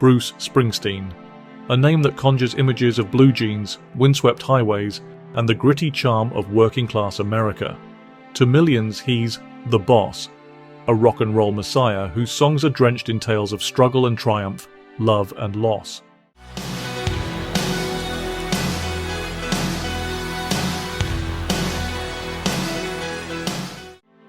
Bruce Springsteen, a name that conjures images of blue jeans, windswept highways, and the gritty charm of working-class America. To millions, he's the boss, a rock and roll messiah whose songs are drenched in tales of struggle and triumph, love and loss.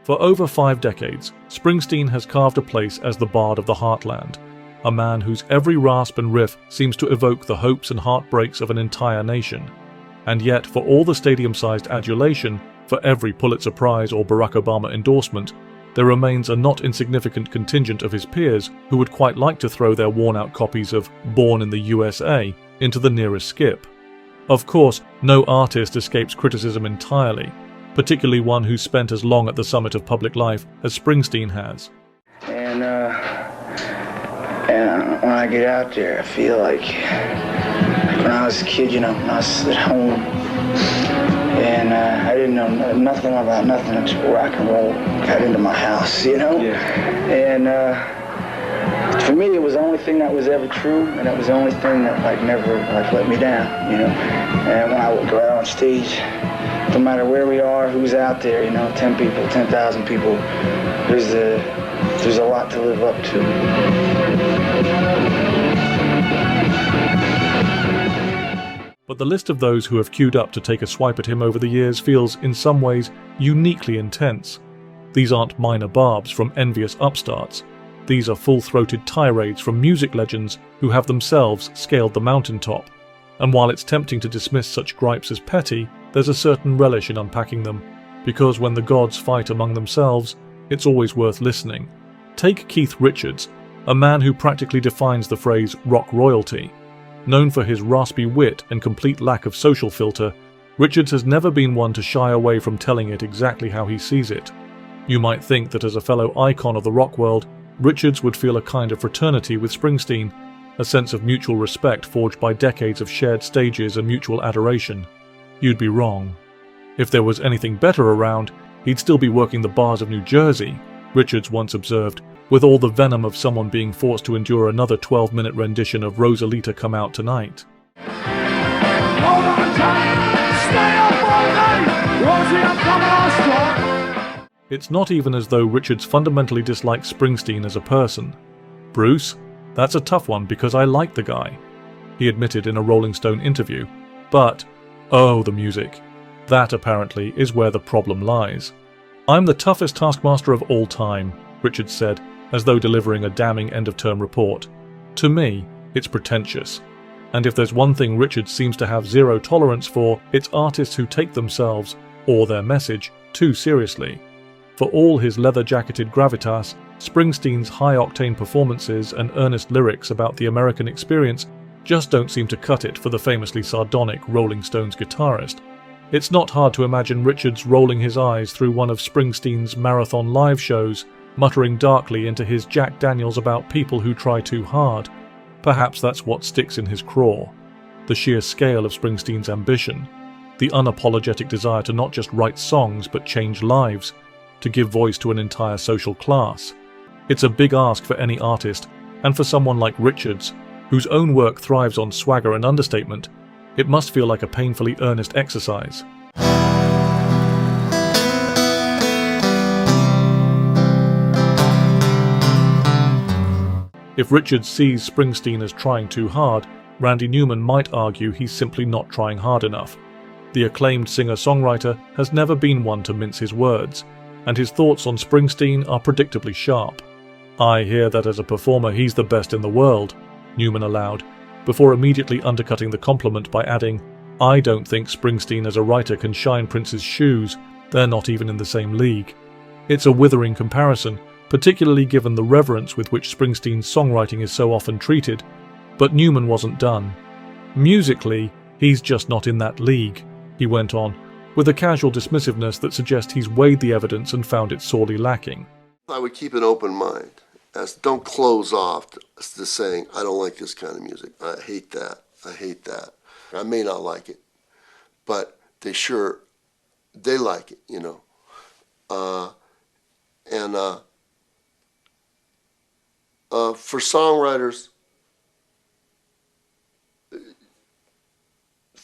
For over 5 decades, Springsteen has carved a place as the bard of the heartland, a man whose every rasp and riff seems to evoke the hopes and heartbreaks of an entire nation. And yet, for all the stadium-sized adulation, for every Pulitzer Prize or Barack Obama endorsement, there remains a not insignificant contingent of his peers who would quite like to throw their worn-out copies of Born in the USA into the nearest skip. Of course, no artist escapes criticism entirely, particularly one who's spent as long at the summit of public life as Springsteen has. And when I get out there, I feel like when I was a kid, when I was at home, and I didn't know nothing about nothing until rock and roll got into my house, Yeah. And for me, it was the only thing that was ever true, and it was the only thing that never let me down, And when I would go out on stage, no matter where we are, who's out there, 10 people, 10,000 people, there's a lot to live up to. But the list of those who have queued up to take a swipe at him over the years feels, in some ways, uniquely intense. These aren't minor barbs from envious upstarts. These are full-throated tirades from music legends who have themselves scaled the mountaintop. And while it's tempting to dismiss such gripes as petty, there's a certain relish in unpacking them, because when the gods fight among themselves, it's always worth listening. Take Keith Richards, a man who practically defines the phrase rock royalty. Known for his raspy wit and complete lack of social filter, Richards has never been one to shy away from telling it exactly how he sees it. You might think that as a fellow icon of the rock world, Richards would feel a kind of fraternity with Springsteen, a sense of mutual respect forged by decades of shared stages and mutual adoration. You'd be wrong. If there was anything better around, he'd still be working the bars of New Jersey, Richards once observed, with all the venom of someone being forced to endure another 12-minute rendition of Rosalita Come Out Tonight. Hold on tight, stay up all night, Rosie, I'm coming on strong. It's not even as though Richards fundamentally dislikes Springsteen as a person. Bruce? That's a tough one because I like the guy, he admitted in a Rolling Stone interview. But, oh, the music. That, apparently, is where the problem lies. I'm the toughest taskmaster of all time, Richards said, as though delivering a damning end-of-term report. To me, it's pretentious. And if there's one thing Richards seems to have zero tolerance for, it's artists who take themselves, or their message, too seriously. For all his leather-jacketed gravitas, Springsteen's high-octane performances and earnest lyrics about the American experience just don't seem to cut it for the famously sardonic Rolling Stones guitarist. It's not hard to imagine Richards rolling his eyes through one of Springsteen's marathon live shows, muttering darkly into his Jack Daniels about people who try too hard. Perhaps that's what sticks in his craw. The sheer scale of Springsteen's ambition. The unapologetic desire to not just write songs but change lives, to give voice to an entire social class. It's a big ask for any artist, and for someone like Richards, whose own work thrives on swagger and understatement, it must feel like a painfully earnest exercise. If Richards sees Springsteen as trying too hard, Randy Newman might argue he's simply not trying hard enough. The acclaimed singer-songwriter has never been one to mince his words, and his thoughts on Springsteen are predictably sharp. I hear that as a performer he's the best in the world, Newman allowed, before immediately undercutting the compliment by adding, I don't think Springsteen as a writer can shine Prince's shoes, they're not even in the same league. It's a withering comparison, particularly given the reverence with which Springsteen's songwriting is so often treated, but Newman wasn't done. Musically, he's just not in that league, he went on, with a casual dismissiveness that suggests he's weighed the evidence and found it sorely lacking. I would keep an open mind. Don't close off to saying, I don't like this kind of music. I hate that. I may not like it, but they like it, For songwriters,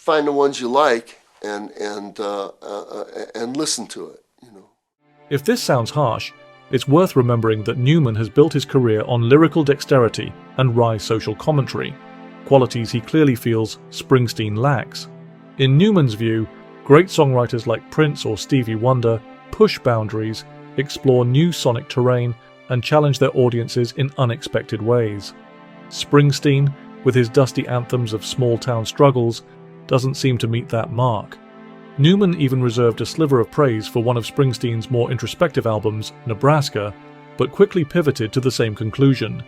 find the ones you like and listen to it, you know. If this sounds harsh, it's worth remembering that Newman has built his career on lyrical dexterity and wry social commentary, qualities he clearly feels Springsteen lacks. In Newman's view, great songwriters like Prince or Stevie Wonder push boundaries, explore new sonic terrain, and challenge their audiences in unexpected ways. Springsteen, with his dusty anthems of small-town struggles, doesn't seem to meet that mark. Newman even reserved a sliver of praise for one of Springsteen's more introspective albums, Nebraska, but quickly pivoted to the same conclusion.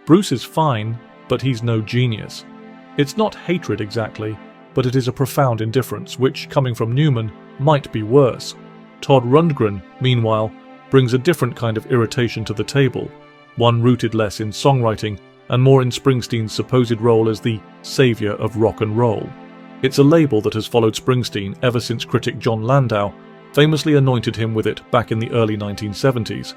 Bruce is fine, but he's no genius. It's not hatred exactly, but it is a profound indifference, which, coming from Newman, might be worse. Todd Rundgren, meanwhile, brings a different kind of irritation to the table, one rooted less in songwriting and more in Springsteen's supposed role as the savior of rock and roll. It's a label that has followed Springsteen ever since critic John Landau famously anointed him with it back in the early 1970s.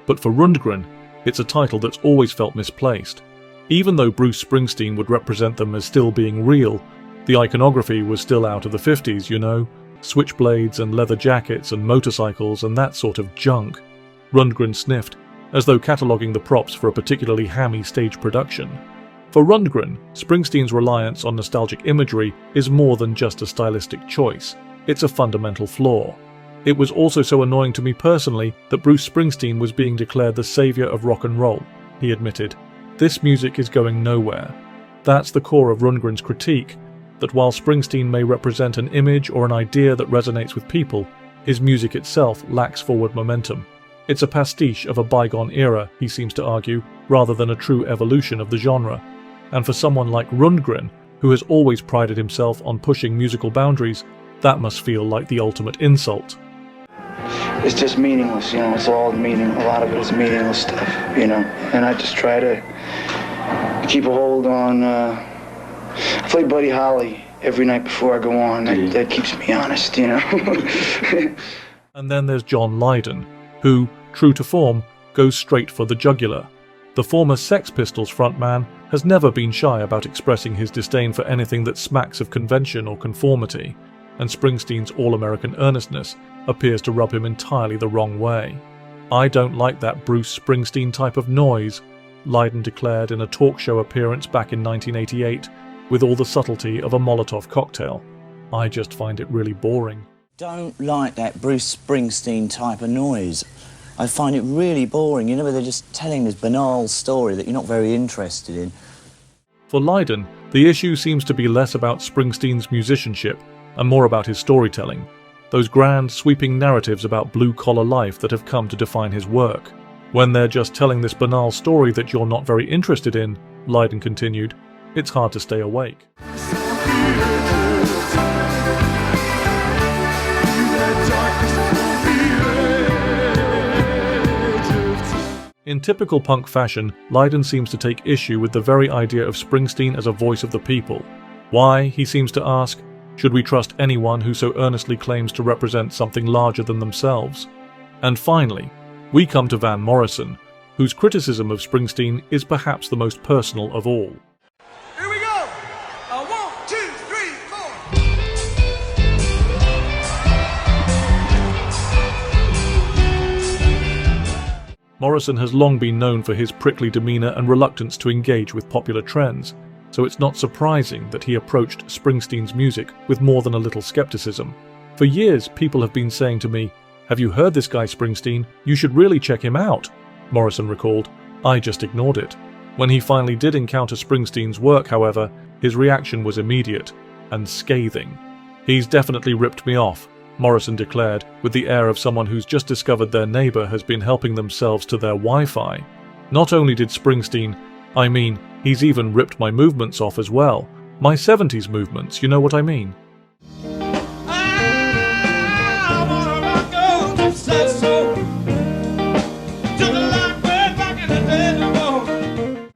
But for Rundgren, it's a title that's always felt misplaced. Even though Bruce Springsteen would represent them as still being real, the iconography was still out of the 50s, you know, switchblades and leather jackets and motorcycles and that sort of junk. Rundgren sniffed, as though cataloguing the props for a particularly hammy stage production. For Rundgren, Springsteen's reliance on nostalgic imagery is more than just a stylistic choice. It's a fundamental flaw. It was also so annoying to me personally that Bruce Springsteen was being declared the savior of rock and roll, he admitted. This music is going nowhere. That's the core of Rundgren's critique, that while Springsteen may represent an image or an idea that resonates with people, his music itself lacks forward momentum. It's a pastiche of a bygone era, he seems to argue, rather than a true evolution of the genre. And for someone like Rundgren, who has always prided himself on pushing musical boundaries, that must feel like the ultimate insult. It's just meaningless, you know, it's all meaning, a lot of it is meaningless stuff, you know, and I just try to keep a hold on, I play Buddy Holly every night before I go on, that keeps me honest, you know. And then there's John Lydon, who, true to form, goes straight for the jugular. The former Sex Pistols frontman has never been shy about expressing his disdain for anything that smacks of convention or conformity, and Springsteen's all-American earnestness appears to rub him entirely the wrong way. "I don't like that Bruce Springsteen type of noise," Lydon declared in a talk show appearance back in 1988, with all the subtlety of a Molotov cocktail. "I just find it really boring." Don't like that Bruce Springsteen type of noise. I find it really boring. You know, they're just telling this banal story that you're not very interested in. For Lydon, the issue seems to be less about Springsteen's musicianship and more about his storytelling, those grand, sweeping narratives about blue-collar life that have come to define his work. "When they're just telling this banal story that you're not very interested in," Lydon continued, "it's hard to stay awake." In typical punk fashion, Lydon seems to take issue with the very idea of Springsteen as a voice of the people. Why, he seems to ask, should we trust anyone who so earnestly claims to represent something larger than themselves? And finally, we come to Van Morrison, whose criticism of Springsteen is perhaps the most personal of all. Here we go! 1, 2, 3, 4. Morrison has long been known for his prickly demeanor and reluctance to engage with popular trends, so it's not surprising that he approached Springsteen's music with more than a little skepticism. For years, people have been saying to me, "Have you heard this guy Springsteen? You should really check him out," Morrison recalled. I just ignored it. When he finally did encounter Springsteen's work, however, his reaction was immediate and scathing. "He's definitely ripped me off," Morrison declared, with the air of someone who's just discovered their neighbor has been helping themselves to their Wi-Fi. "Not only did Springsteen, he's even ripped my movements off as well. My 70s movements, you know what I mean?"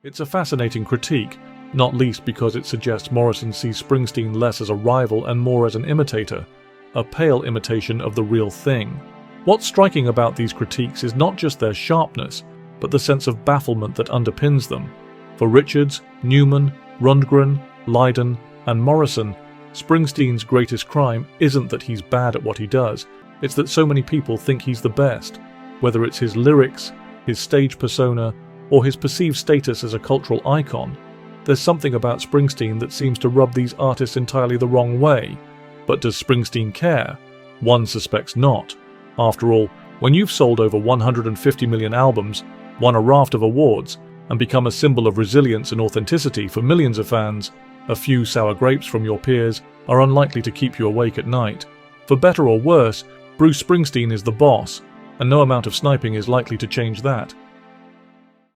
It's a fascinating critique, not least because it suggests Morrison sees Springsteen less as a rival and more as an imitator, a pale imitation of the real thing. What's striking about these critiques is not just their sharpness, but the sense of bafflement that underpins them. For Richards, Newman, Rundgren, Lydon, and Morrison, Springsteen's greatest crime isn't that he's bad at what he does, it's that so many people think he's the best, whether it's his lyrics, his stage persona, or his perceived status as a cultural icon. There's something about Springsteen that seems to rub these artists entirely the wrong way. But does Springsteen care? One suspects not. After all, when you've sold over 150 million albums, won a raft of awards, and become a symbol of resilience and authenticity for millions of fans, a few sour grapes from your peers are unlikely to keep you awake at night. For better or worse, Bruce Springsteen is the boss, and no amount of sniping is likely to change that.